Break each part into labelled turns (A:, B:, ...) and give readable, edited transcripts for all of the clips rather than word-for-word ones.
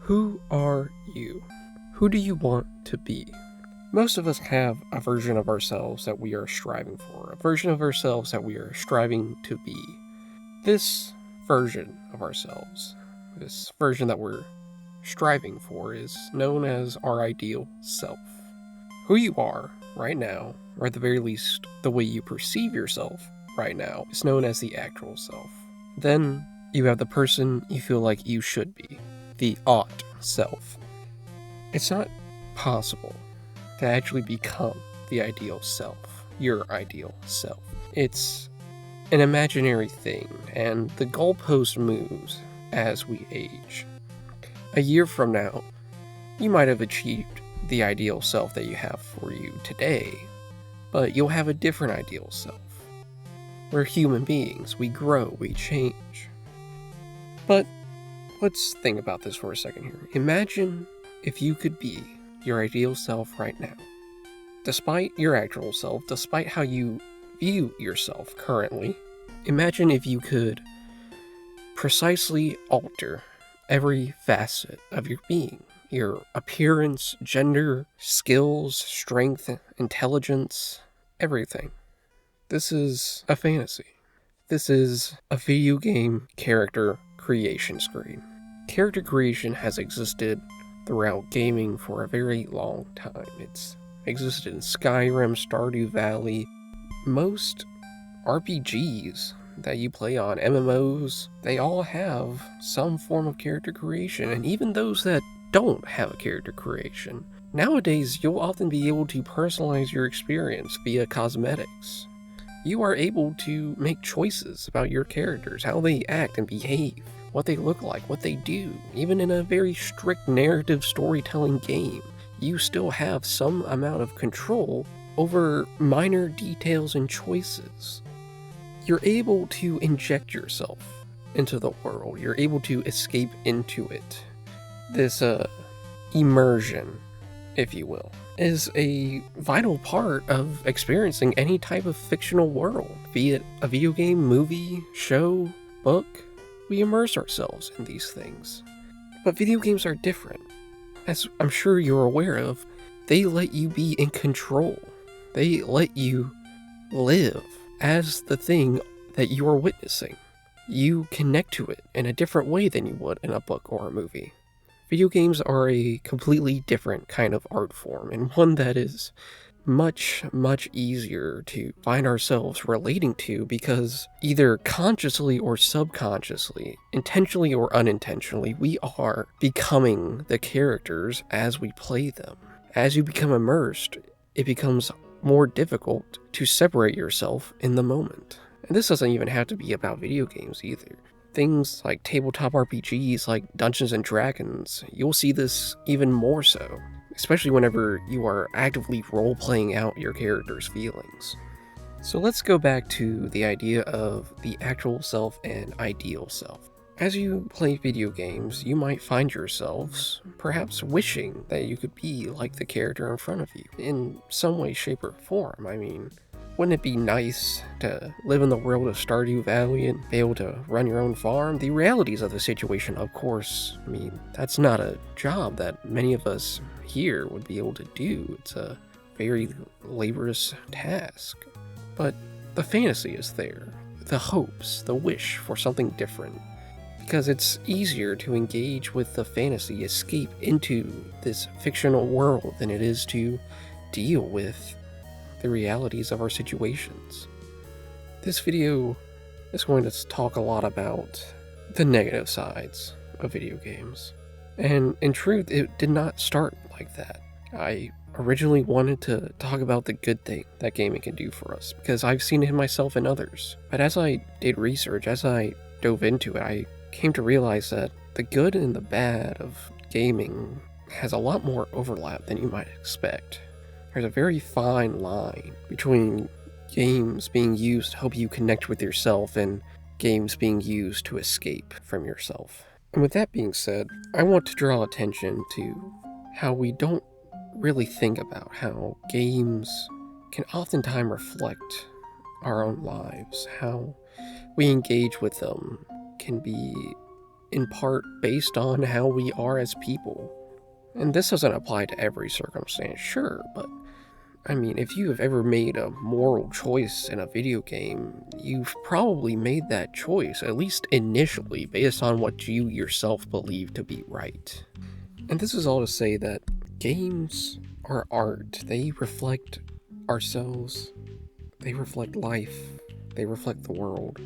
A: Who are you? Who do you want to be? Most of us have a version of ourselves that we are striving for, a version of ourselves that we are striving to be. This version of ourselves, this version that we're striving for, is known as our ideal self. Who you are right now, or at the very least, the way you perceive yourself right now, is known as the actual self. Then you have the person you feel like you should be, the ought self. It's not possible to actually become the ideal self, your ideal self. It's an imaginary thing, and the goalpost moves as we age. A year from now, you might have achieved the ideal self that you have for you today, but you'll have a different ideal self. We're human beings, we grow, we change. But let's think about this for a second here. Imagine if you could be your ideal self right now. Despite your actual self, despite how you view yourself currently, imagine if you could precisely alter every facet of your being. Your appearance, gender, skills, strength, intelligence, everything. This is a fantasy. This is a video game character creation screen. Character creation has existed throughout gaming for a very long time. It's existed in Skyrim, Stardew Valley. Most RPGs that you play on, MMOs, they all have some form of character creation, and even those that don't have a character creation. Nowadays, you'll often be able to personalize your experience via cosmetics. You are able to make choices about your characters, how they act and behave, what they look like, what they do. Even in a very strict narrative storytelling game, you still have some amount of control over minor details and choices. You're able to inject yourself into the world. You're able to escape into it. This immersion, if you will, is a vital part of experiencing any type of fictional world, be it a video game, movie, show, book. We immerse ourselves in these things. But video games are different. As I'm sure you're aware of, they let you be in control. They let you live as the thing that you are witnessing. You connect to it in a different way than you would in a book or a movie. Video games are a completely different kind of art form, and one that is much, much easier to find ourselves relating to because either consciously or subconsciously, intentionally or unintentionally, we are becoming the characters as we play them. As you become immersed, it becomes more difficult to separate yourself in the moment. And this doesn't even have to be about video games either. Things like tabletop RPGs like Dungeons & Dragons, you'll see this even more so, especially whenever you are actively role-playing out your character's feelings. So let's go back to the idea of the actual self and ideal self. As you play video games, you might find yourselves perhaps wishing that you could be like the character in front of you, in some way, shape, or form. I mean, wouldn't it be nice to live in the world of Stardew Valley and be able to run your own farm? The realities of the situation, of course, I mean, that's not a job that many of us here would be able to do. It's a very laborious task. But the fantasy is there, the hopes, the wish for something different. Because it's easier to engage with the fantasy, escape into this fictional world than it is to deal with the realities of our situations. This video is going to talk a lot about the negative sides of video games. And in truth, it did not start like that. I originally wanted to talk about the good thing that gaming can do for us, because I've seen it myself and others. But as I did research, as I dove into it, I came to realize that the good and the bad of gaming has a lot more overlap than you might expect. There's a very fine line between games being used to help you connect with yourself and games being used to escape from yourself. And with that being said, I want to draw attention to how we don't really think about how games can oftentimes reflect our own lives, how we engage with them can be in part based on how we are as people. And this doesn't apply to every circumstance, sure, but I mean, if you have ever made a moral choice in a video game, you've probably made that choice, at least initially, based on what you yourself believe to be right. And this is all to say that games are art. They reflect ourselves, they reflect life, they reflect the world.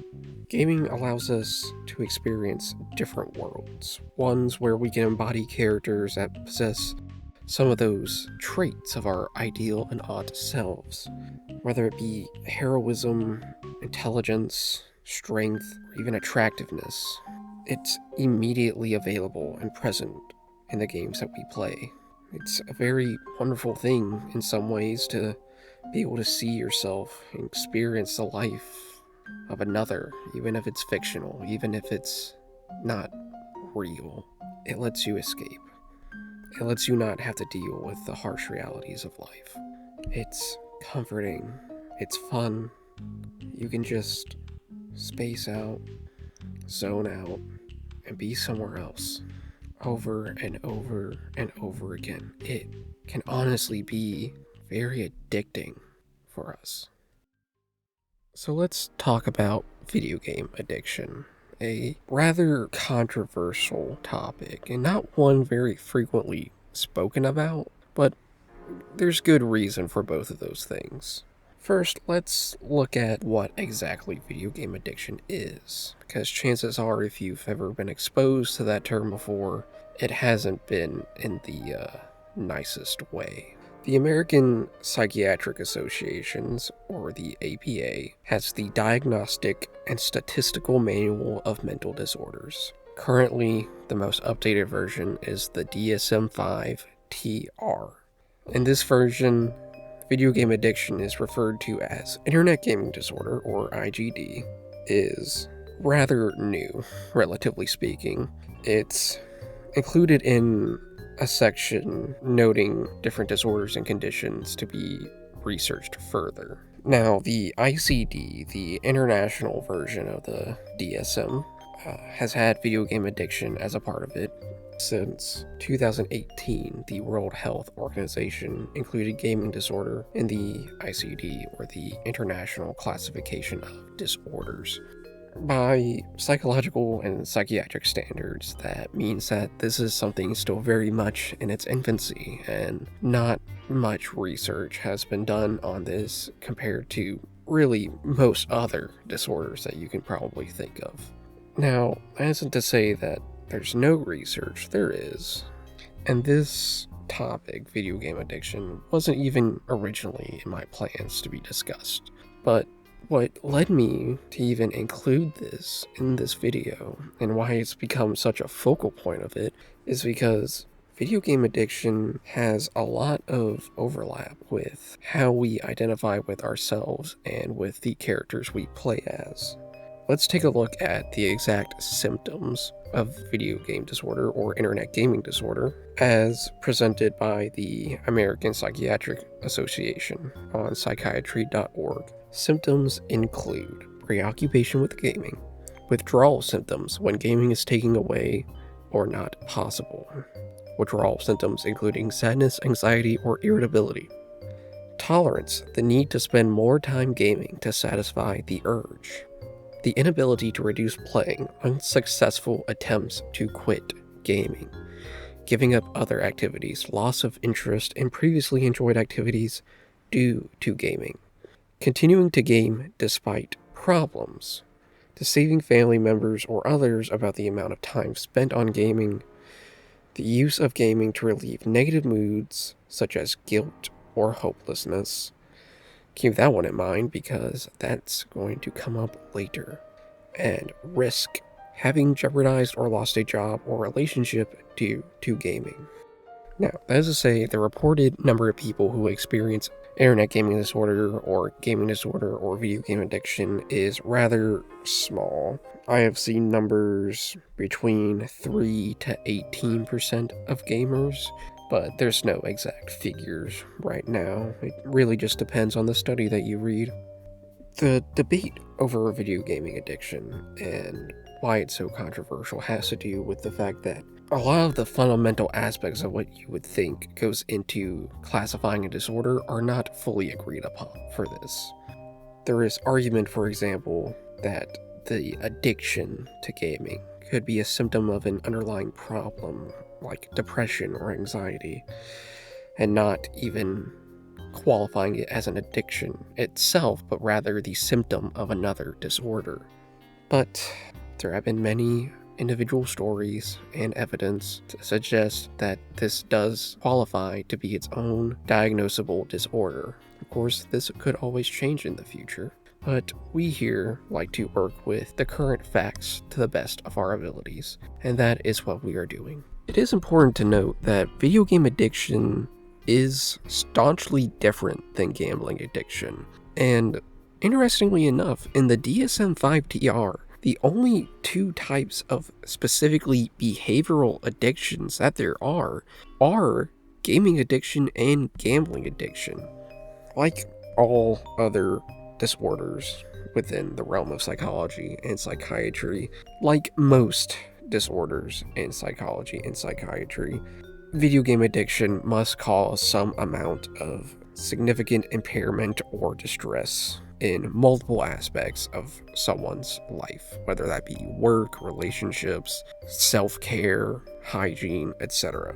A: Gaming allows us to experience different worlds, ones where we can embody characters that possess some of those traits of our ideal and odd selves, whether it be heroism, intelligence, strength, or even attractiveness. It's immediately available and present in the games that we play. It's a very wonderful thing in some ways to be able to see yourself and experience the life of another, even if it's fictional, even if it's not real. It lets you escape. It lets you not have to deal with the harsh realities of life. It's comforting. It's fun. You can just space out, zone out, and be somewhere else over and over and over again. It can honestly be very addicting for us. So let's talk about video game addiction. A rather controversial topic, and not one very frequently spoken about, but there's good reason for both of those things. First, let's look at what exactly video game addiction is, because chances are if you've ever been exposed to that term before, it hasn't been in the nicest way. The American Psychiatric Associations, or the APA, has the Diagnostic and Statistical Manual of Mental Disorders. Currently, the most updated version is the DSM-5-TR. In this version, video game addiction is referred to as Internet Gaming Disorder, or IGD, is rather new, relatively speaking. It's included in a section noting different disorders and conditions to be researched further. Now, the ICD, the international version of the DSM, has had video game addiction as a part of it. Since 2018, the World Health Organization included gaming disorder in the ICD, or the International Classification of Disorders. By psychological and psychiatric standards, that means that this is something still very much in its infancy, and not much research has been done on this compared to really most other disorders that you can probably think of. Now, that isn't to say that there's no research, there is. And this topic, video game addiction, wasn't even originally in my plans to be discussed, but what led me to even include this in this video, and why it's become such a focal point of it, is because video game addiction has a lot of overlap with how we identify with ourselves and with the characters we play as. Let's take a look at the exact symptoms of video game disorder, or internet gaming disorder, as presented by the American Psychiatric Association on psychiatry.org. Symptoms include preoccupation with gaming, withdrawal symptoms when gaming is taken away or not possible, withdrawal symptoms including sadness, anxiety, or irritability, tolerance, the need to spend more time gaming to satisfy the urge, the inability to reduce playing, unsuccessful attempts to quit gaming, giving up other activities, loss of interest in previously enjoyed activities due to gaming, continuing to game despite problems, deceiving family members or others about the amount of time spent on gaming, the use of gaming to relieve negative moods such as guilt or hopelessness. Keep that one in mind because that's going to come up later. And risk, having jeopardized or lost a job or relationship due to gaming. Now, that is to say, the reported number of people who experience internet gaming disorder or video game addiction is rather small. I have seen numbers between 3 to 18% of gamers, but there's no exact figures right now. It really just depends on the study that you read. The debate over video gaming addiction and why it's so controversial has to do with the fact that a lot of the fundamental aspects of what you would think goes into classifying a disorder are not fully agreed upon for this. There is argument, for example, that the addiction to gaming could be a symptom of an underlying problem like depression or anxiety, and not even qualifying it as an addiction itself, but rather the symptom of another disorder. But there have been many individual stories and evidence to suggest that this does qualify to be its own diagnosable disorder. Of course, this could always change in the future, but we here like to work with the current facts to the best of our abilities, and that is what we are doing. It is important to note that video game addiction is staunchly different than gambling addiction, and interestingly enough, in the DSM-5-TR, the only two types of specifically behavioral addictions that there are gaming addiction and gambling addiction. Like all other disorders within the realm of psychology and psychiatry, like most disorders in psychology and psychiatry, video game addiction must cause some amount of significant impairment or distress in multiple aspects of someone's life, whether that be work, relationships, self-care, hygiene, etc.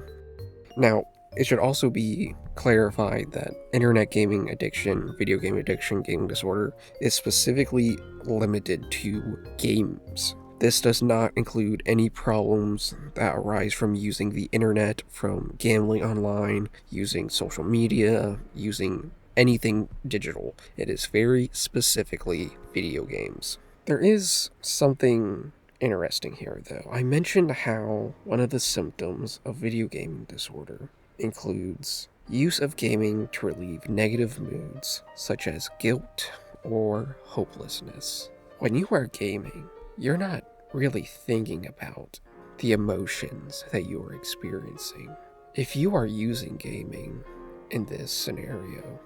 A: Now, it should also be clarified that internet gaming addiction, video game addiction, gaming disorder is specifically limited to games. This does not include any problems that arise from using the internet, from gambling online, using social media, using anything digital. It is very specifically video games. There is something interesting here, though. I mentioned how one of the symptoms of video gaming disorder includes use of gaming to relieve negative moods, such as guilt or hopelessness. When you are gaming, you're not really thinking about the emotions that you are experiencing. If you are using gaming in this scenario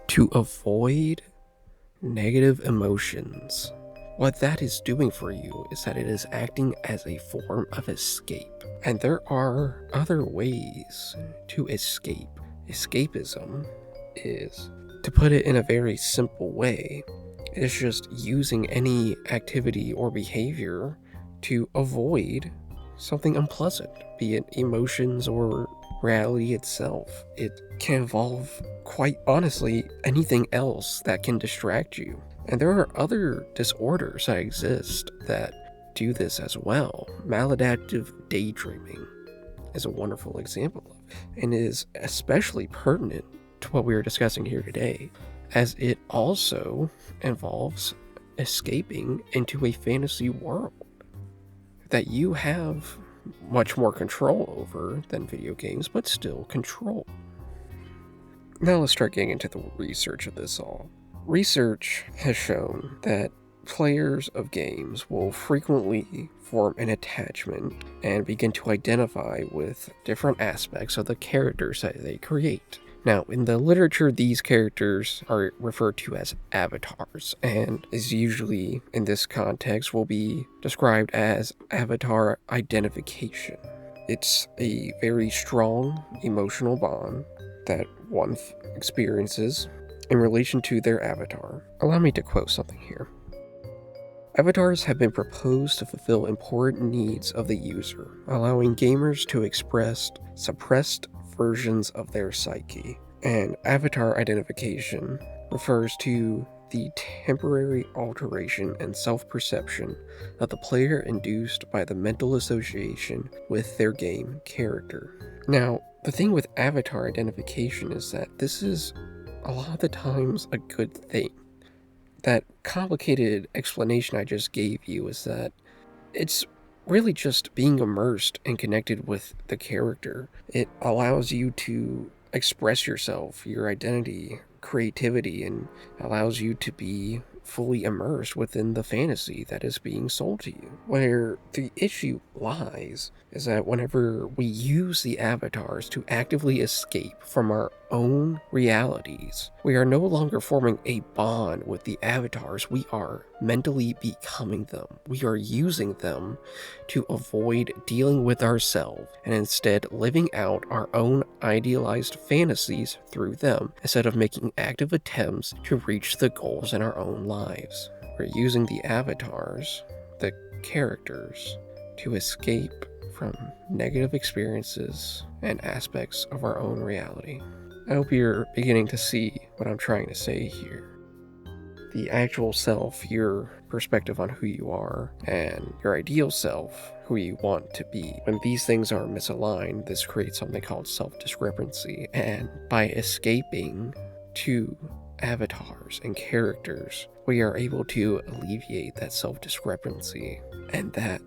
A: to avoid negative emotions, what that is doing for you is that it is acting as a form of escape. And there are other ways to escape. Escapism is, to put it in a very simple way, it's just using any activity or behavior to avoid something unpleasant, be it emotions or reality itself. It can involve, quite honestly, anything else that can distract you. And there are other disorders that exist that do this as well. Maladaptive daydreaming is a wonderful example of it, and is especially pertinent to what we are discussing here today, as it also involves escaping into a fantasy world that you have much more control over than video games, but still control. Now let's start getting into the research of this all. Research has shown that players of games will frequently form an attachment and begin to identify with different aspects of the characters that they create. Now, in the literature, these characters are referred to as avatars, and is usually, in this context, will be described as avatar identification. It's a very strong emotional bond that one experiences in relation to their avatar. Allow me to quote something here. Avatars have been proposed to fulfill important needs of the user, allowing gamers to express suppressed versions of their psyche. And avatar identification refers to the temporary alteration and self-perception of the player induced by the mental association with their game character. Now, the thing with avatar identification is that this is a lot of the times a good thing. That complicated explanation I just gave you is that it's really just being immersed and connected with the character. It allows you to express yourself, your identity, creativity, and allows you to be fully immersed within the fantasy that is being sold to you. Where the issue lies is that whenever we use the avatars to actively escape from our own realities, we are no longer forming a bond with the avatars, we are mentally becoming them. We are using them to avoid dealing with ourselves and instead living out our own idealized fantasies through them instead of making active attempts to reach the goals in our own lives. We're using the avatars, the characters, to escape from negative experiences and aspects of our own reality. I hope you're beginning to see what I'm trying to say here. The actual self, your perspective on who you are, and your ideal self, who you want to be. When these things are misaligned, this creates something called self-discrepancy, and by escaping to avatars and characters, we are able to alleviate that self-discrepancy, and that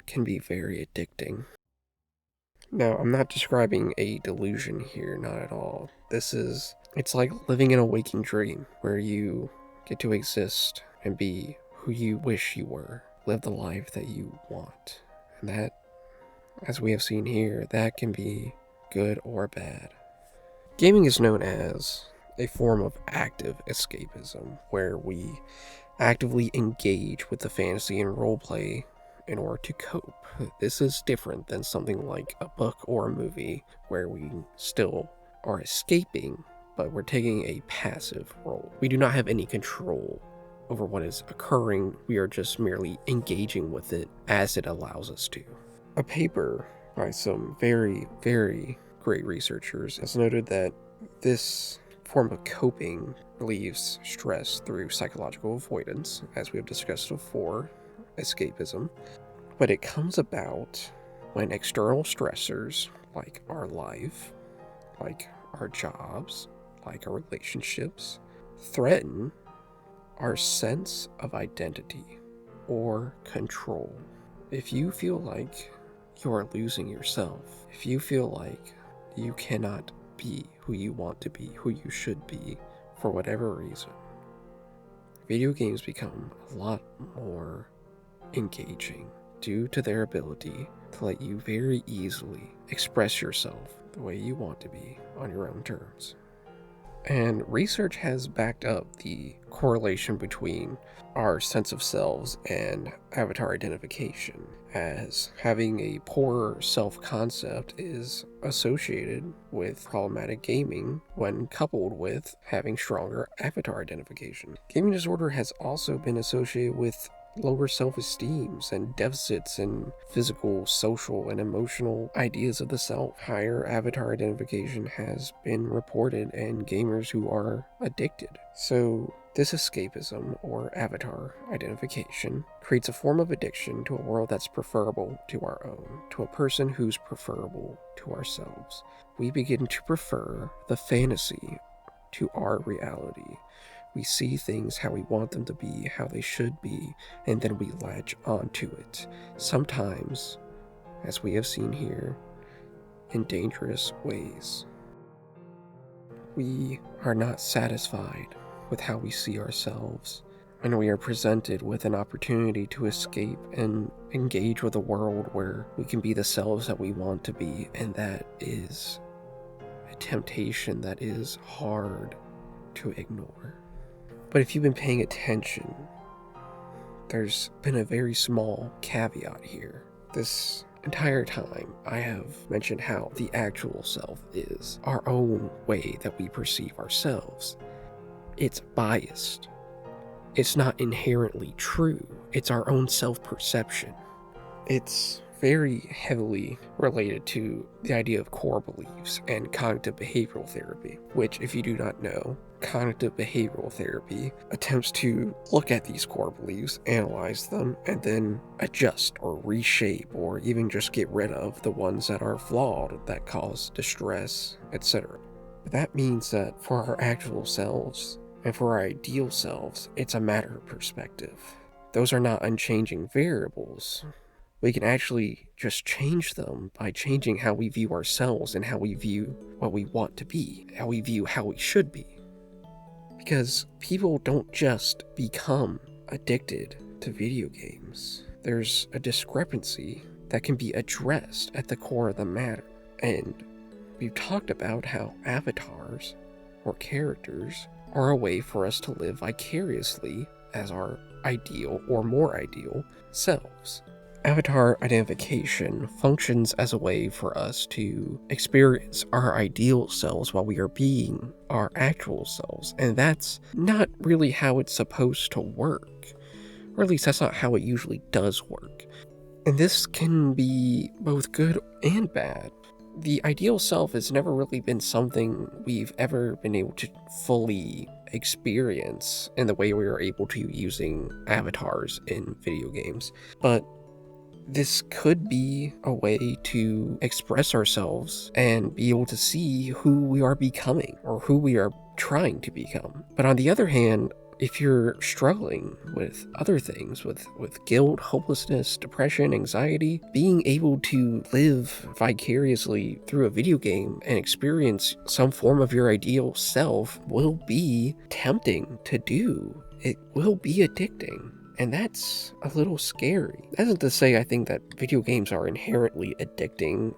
A: can be very addicting. Now, I'm not describing a delusion here, not at all. It's like living in a waking dream, where you get to exist and be who you wish you were, live the life that you want. And that, as we have seen here, that can be good or bad. Gaming is known as a form of active escapism, where we actively engage with the fantasy and roleplay in order to cope. This is different than something like a book or a movie, where we still are escaping, but we're taking a passive role. We do not have any control over what is occurring. We are just merely engaging with it as it allows us to. A paper by some very, very great researchers has noted that this form of coping relieves stress through psychological avoidance, as we have discussed before, escapism, but it comes about when external stressors, like our life, like our jobs, like our relationships, threaten our sense of identity or control. If you feel like you are losing yourself, if you feel like you cannot be who you want to be, who you should be, for whatever reason, video games become a lot more engaging due to their ability to let you very easily express yourself the way you want to be on your own terms. And research has backed up the correlation between our sense of selves and avatar identification, as having a poorer self-concept is associated with problematic gaming when coupled with having stronger avatar identification. Gaming disorder has also been associated with lower self-esteems and deficits in physical, social, and emotional ideas of the self. Higher avatar identification has been reported in gamers who are addicted. So this escapism, or avatar identification, creates a form of addiction to a world that's preferable to our own, to a person who's preferable to ourselves. We begin to prefer the fantasy to our reality. We see things how we want them to be, how they should be, and then we latch onto it. Sometimes, as we have seen here, in dangerous ways. We are not satisfied with how we see ourselves, and we are presented with an opportunity to escape and engage with a world where we can be the selves that we want to be, and that is a temptation that is hard to ignore. But if you've been paying attention, there's been a very small caveat here. This entire time, I have mentioned how the actual self is our own way that we perceive ourselves. It's biased. It's not inherently true. It's our own self-perception. It's very heavily related to the idea of core beliefs and cognitive behavioral therapy, which, if you do not know, cognitive behavioral therapy attempts to look at these core beliefs, analyze them, and then adjust or reshape or even just get rid of the ones that are flawed, that cause distress, etc. That means that for our actual selves and for our ideal selves, it's a matter of perspective. Those are not unchanging variables. We can actually just change them by changing how we view ourselves and how we view what we want to be, how we view how we should be. Because people don't just become addicted to video games. There's a discrepancy that can be addressed at the core of the matter. And we've talked about how avatars or characters are a way for us to live vicariously as our ideal or more ideal selves. Avatar identification functions as a way for us to experience our ideal selves while we are being our actual selves, and that's not really how it's supposed to work, or at least that's not how it usually does work. And this can be both good and bad. The ideal self has never really been something we've ever been able to fully experience in the way we are able to using avatars in video games, but this could be a way to express ourselves and be able to see who we are becoming or who we are trying to become. But on the other hand, if you're struggling with other things, with guilt, hopelessness, depression, anxiety, being able to live vicariously through a video game and experience some form of your ideal self will be tempting to do. It will be addicting. And that's a little scary. That isn't to say I think that video games are inherently addicting,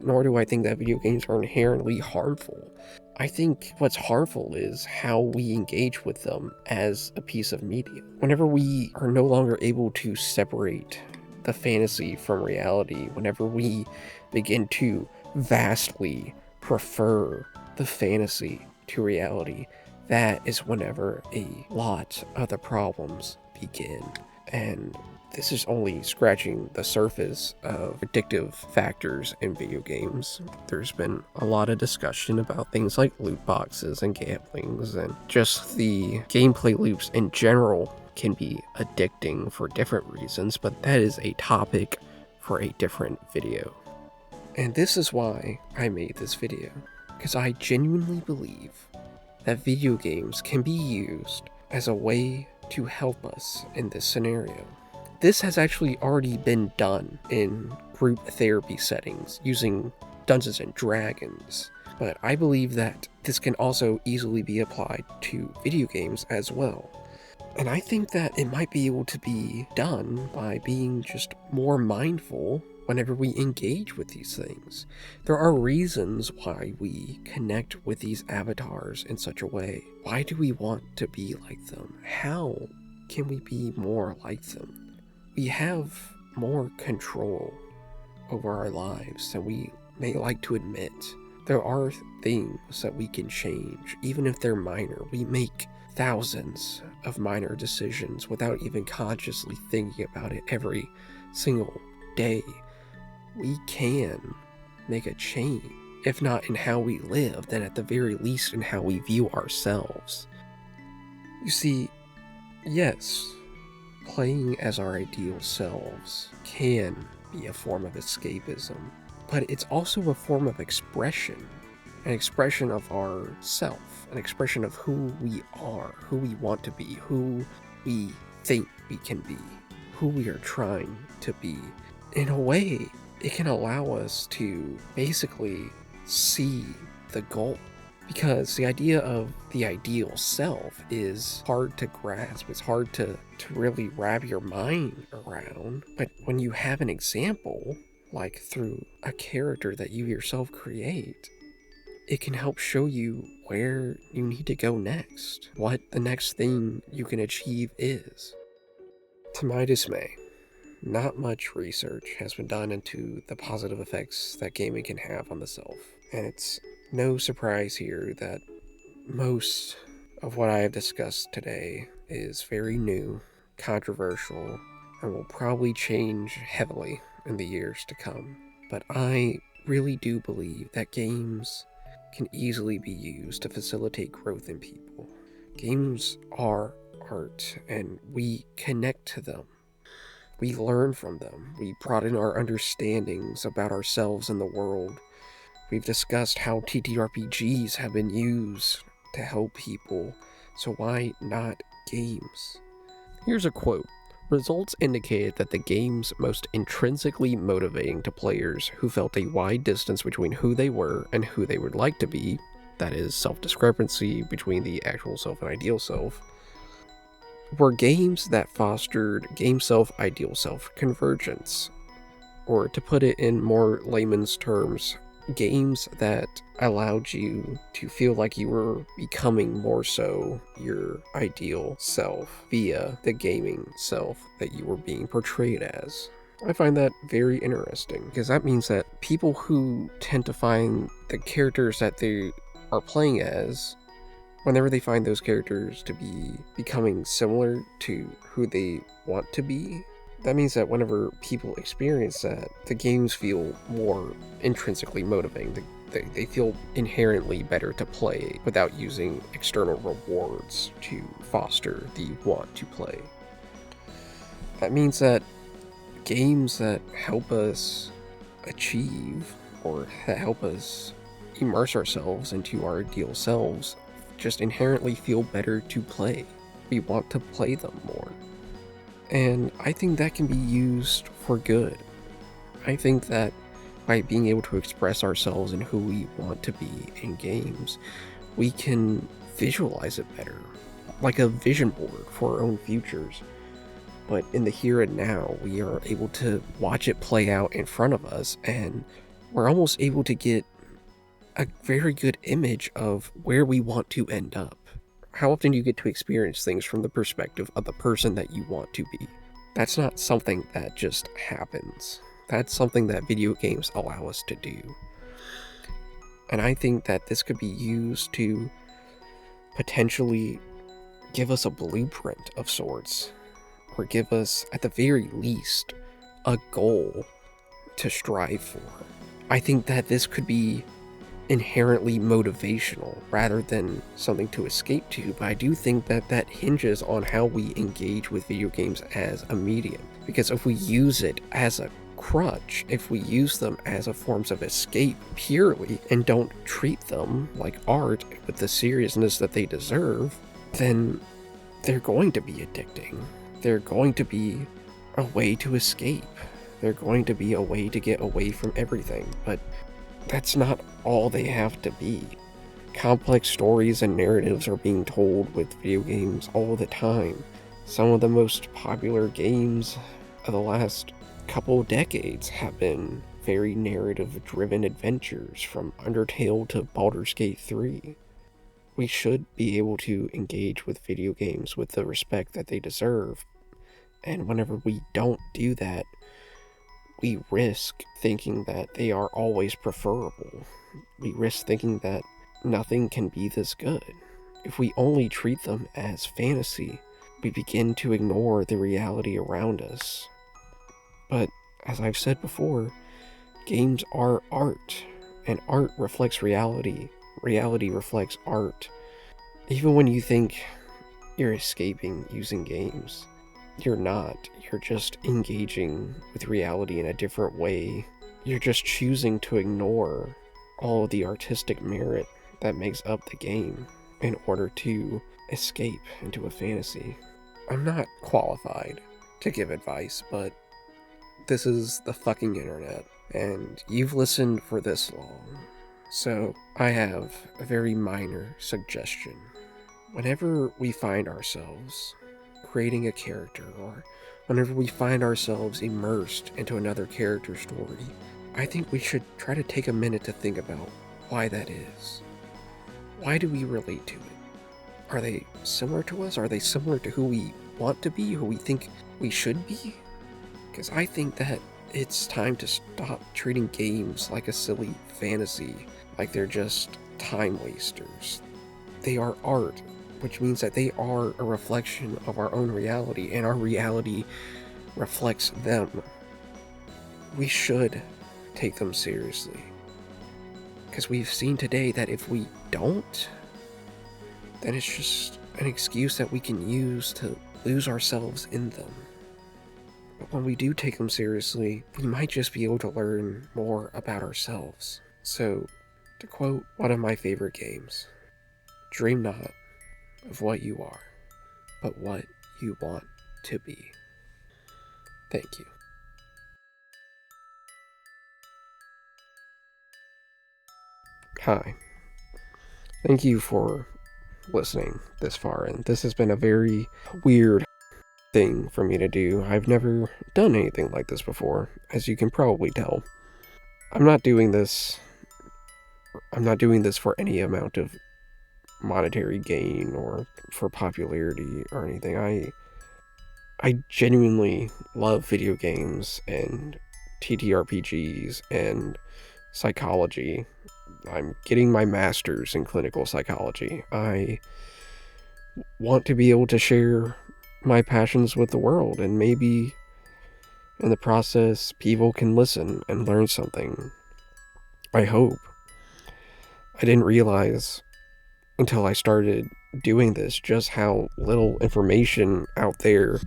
A: nor do I think that video games are inherently harmful. I think what's harmful is how we engage with them as a piece of media. Whenever we are no longer able to separate the fantasy from reality, whenever we begin to vastly prefer the fantasy to reality, that is whenever a lot of the problems begin. And this is only scratching the surface of addictive factors in video games. There's been a lot of discussion about things like loot boxes and gamblings, and just the gameplay loops in general can be addicting for different reasons, but that is a topic for a different video. And this is why I made this video, because I genuinely believe that video games can be used as a way to help us in this scenario. This has actually already been done in group therapy settings using Dungeons and Dragons, but I believe that this can also easily be applied to video games as well. And I think that it might be able to be done by being just more mindful whenever we engage with these things. There are reasons why we connect with these avatars in such a way. Why do we want to be like them? How can we be more like them? We have more control over our lives than we may like to admit. There are things that we can change, even if they're minor. We make thousands of minor decisions without even consciously thinking about it every single day. We can make a change, if not in how we live, then at the very least in how we view ourselves. You see, yes, playing as our ideal selves can be a form of escapism, but it's also a form of expression, an expression of our self, an expression of who we are, who we want to be, who we think we can be, who we are trying to be. In a way, it can allow us to basically see the goal. Because the idea of the ideal self is hard to grasp, it's hard to really wrap your mind around. But when you have an example, like through a character that you yourself create, it can help show you where you need to go next, what the next thing you can achieve is. To my dismay, not much research has been done into the positive effects that gaming can have on the self, and it's no surprise here that most of what I have discussed today is very new, controversial, and will probably change heavily in the years to come. But I really do believe that games can easily be used to facilitate growth in people. Games are art, and we connect to them. We learn from them. We broaden our understandings about ourselves and the world. We've discussed how TTRPGs have been used to help people, so why not games? Here's a quote. Results indicated that the games most intrinsically motivating to players who felt a wide distance between who they were and who they would like to be that is self-discrepancy between the actual self and ideal self, were games that fostered game self, ideal self convergence. Or to put it in more layman's terms, games that allowed you to feel like you were becoming more so your ideal self via the gaming self that you were being portrayed as. I find that very interesting, because that means that people who tend to find the characters that they are playing as, whenever they find those characters to be becoming similar to who they want to be, that means that whenever people experience that, the games feel more intrinsically motivating. They feel inherently better to play without using external rewards to foster the want to play. That means that games that help us achieve, or that help us immerse ourselves into our ideal selves, just inherently feel better to play. We want to play them more. And I think that can be used for good. I think that by being able to express ourselves in who we want to be in games, we can visualize it better, like a vision board for our own futures. But in the here and now, we are able to watch it play out in front of us, and we're almost able to get a very good image of where we want to end up. How often do you get to experience things from the perspective of the person that you want to be? That's not something that just happens. That's something that video games allow us to do. And I think that this could be used to potentially give us a blueprint of sorts, or give us, at the very least, a goal to strive for. I think that this could be inherently motivational rather than something to escape to, but I do think that that hinges on how we engage with video games as a medium. Because if we use it as a crutch, if we use them as a forms of escape purely and don't treat them like art with the seriousness that they deserve, then they're going to be addicting. They're going to be a way to escape. They're going to be a way to get away from everything, but that's not all they have to be. Complex stories and narratives are being told with video games all the time. Some of the most popular games of the last couple decades have been very narrative-driven adventures, from Undertale to Baldur's Gate 3. We should be able to engage with video games with the respect that they deserve, and whenever we don't do that, we risk thinking that they are always preferable. We risk thinking that nothing can be this good. If we only treat them as fantasy, we begin to ignore the reality around us. But, as I've said before, games are art, and art reflects reality. Reality reflects art. Even when you think you're escaping using games, you're not. You're just engaging with reality in a different way. You're just choosing to ignore all of the artistic merit that makes up the game in order to escape into a fantasy. I'm not qualified to give advice, but this is the fucking internet, and you've listened for this long. So I have a very minor suggestion. Whenever we find ourselves creating a character, or whenever we find ourselves immersed into another character story, I think we should try to take a minute to think about why that is. Why do we relate to it? Are they similar to us? Are they similar to who we want to be, who we think we should be? Because I think that it's time to stop treating games like a silly fantasy, like they're just time wasters. They are art, which means that they are a reflection of our own reality, and our reality reflects them. We should take them seriously, because we've seen today that if we don't, then it's just an excuse that we can use to lose ourselves in them. But when we do take them seriously, we might just be able to learn more about ourselves. So, to quote one of my favorite games, dream not of what you are, but what you want to be. Thank you. Hi. Thank you for listening this far, and this has been a very weird thing for me to do. I've never done anything like this before, as you can probably tell. I'm not doing this for any amount of monetary gain or for popularity or anything. I genuinely love video games and TTRPGs and psychology. I'm getting my master's in clinical psychology. I want to be able to share my passions with the world, and maybe in the process, people can listen and learn something. I hope. I didn't realize until I started doing this just how little information out there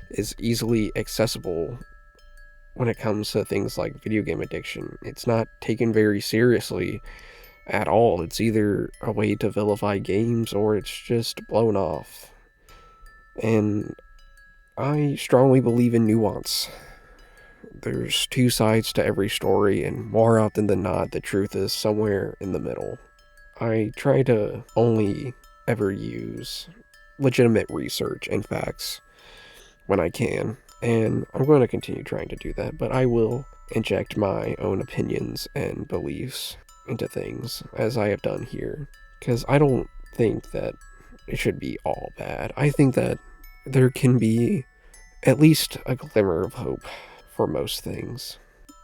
A: is easily accessible when it comes to things like video game addiction. It's not taken very seriously at all. It's either a way to vilify games or it's just blown off. And I strongly believe in nuance. There's two sides to every story, and more often than not, the truth is somewhere in the middle. I try to only ever use legitimate research and facts when I can, and I'm going to continue trying to do that, but I will inject my own opinions and beliefs into things, as I have done here, because I don't think that it should be all bad. I think that there can be at least a glimmer of hope for most things.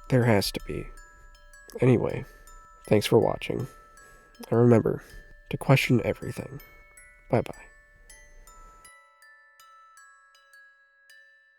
A: There has to be. Anyway, thanks for watching. And remember to question everything. Bye bye.